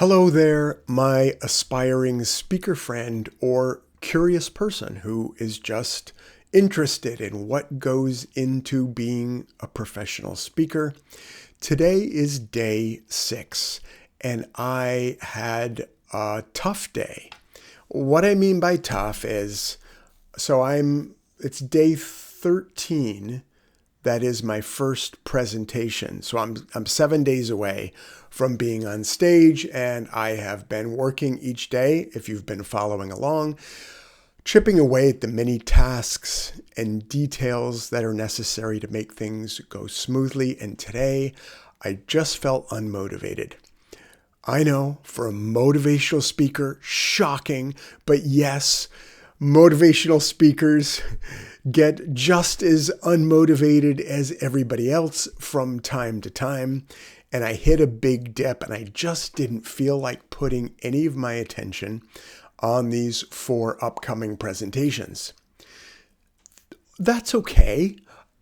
Hello there, my aspiring speaker friend or curious person who is just interested in what goes into being a professional speaker. Today is day 6, and I had a tough day. What I mean by tough is, it's day 13. That is my first presentation. So I'm 7 days away from being on stage, and I have been working each day, if you've been following along, chipping away at the many tasks and details that are necessary to make things go smoothly. And today, I just felt unmotivated. I know, for a motivational speaker, shocking, but yes, motivational speakers get just as unmotivated as everybody else from time to time. And I hit a big dip, and I just didn't feel like putting any of my attention on these 4 upcoming presentations. That's okay.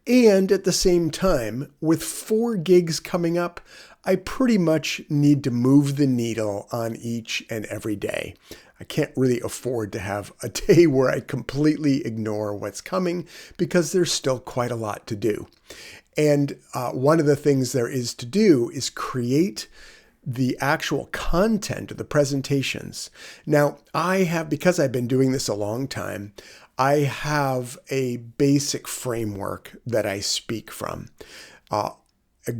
And at the same time, with 4 gigs coming up, I pretty much need to move the needle on each and every day. I can't really afford to have a day where I completely ignore what's coming because there's still quite a lot to do. And one of the things there is to do is create the actual content of the presentations. Now, because I've been doing this a long time, I have a basic framework that I speak from. A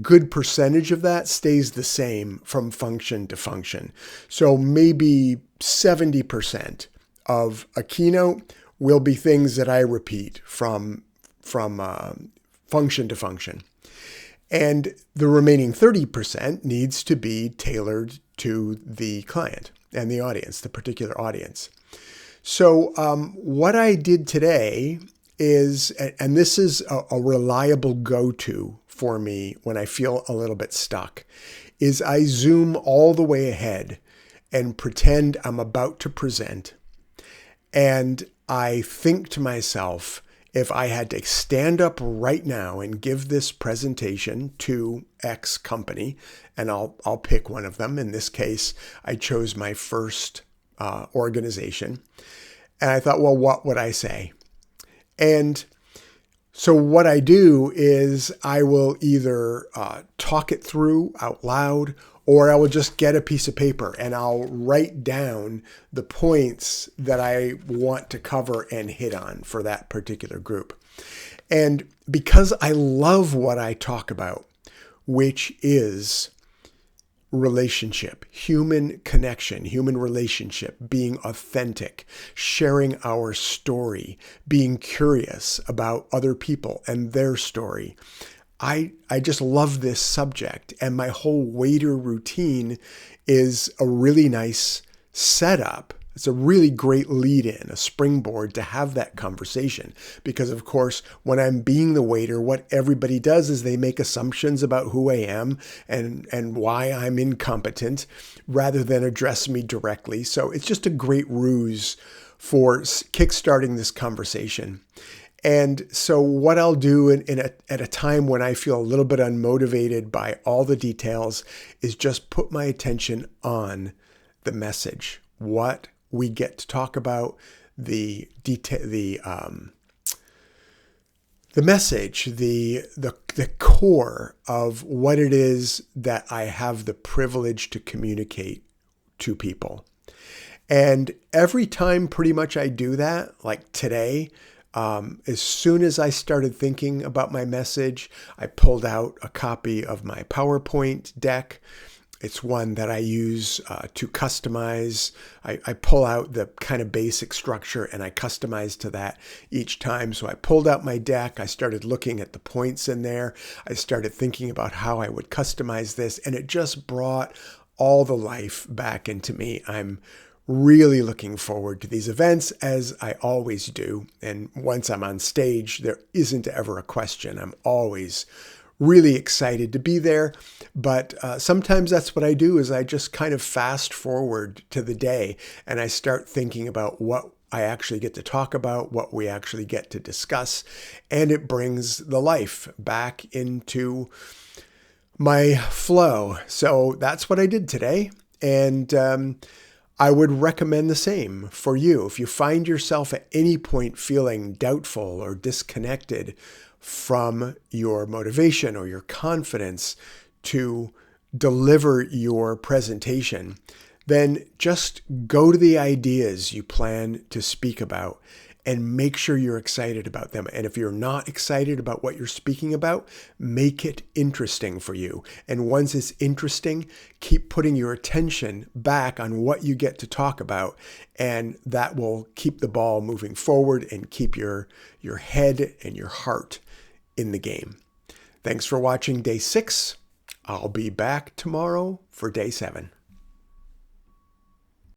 good percentage of that stays the same from function to function. So maybe 70% of a keynote will be things that I repeat from function to function. And the remaining 30% needs to be tailored to the client and the audience, the particular audience. So what I did today is, and this is a reliable go-to for me when I feel a little bit stuck, is I zoom all the way ahead and pretend I'm about to present. And I think to myself, if I had to stand up right now and give this presentation to X company, and I'll pick one of them. In this case, I chose my first organization. And I thought, well, what would I say? And so what I do is I will either talk it through out loud, or I will just get a piece of paper and I'll write down the points that I want to cover and hit on for that particular group. And because I love what I talk about, which is relationship, human connection, human relationship, being authentic, sharing our story, being curious about other people and their story. I just love this subject, and my whole waiter routine is a really nice setup. It's a really great lead-in, a springboard to have that conversation. Because, of course, when I'm being the waiter, what everybody does is they make assumptions about who I am and why I'm incompetent rather than address me directly. So it's just a great ruse for kickstarting this conversation. And so what I'll do at a time when I feel a little bit unmotivated by all the details is just put my attention on the message, what we get to talk about, the message, the core of what it is that I have the privilege to communicate to people. And every time pretty much I do that, like today, as soon as I started thinking about my message, I pulled out a copy of my PowerPoint deck. It's one that I use to customize. I pull out the kind of basic structure and I customize to that each time. So I pulled out my deck. I started looking at the points in there. I started thinking about how I would customize this, and it just brought all the life back into me. I'm really looking forward to these events, as I always do. And once I'm on stage, there isn't ever a question. I'm always really excited to be there. But sometimes that's what I do, is I just kind of fast forward to the day and I start thinking about what I actually get to talk about, what we actually get to discuss, and it brings the life back into my flow. So that's what I did today. And I would recommend the same for you. If you find yourself at any point feeling doubtful or disconnected from your motivation or your confidence to deliver your presentation, then just go to the ideas you plan to speak about and make sure you're excited about them. And if you're not excited about what you're speaking about, make it interesting for you. And once it's interesting, keep putting your attention back on what you get to talk about. And that will keep the ball moving forward and keep your head and your heart in the game. Thanks for watching day 6. I'll be back tomorrow for day 7.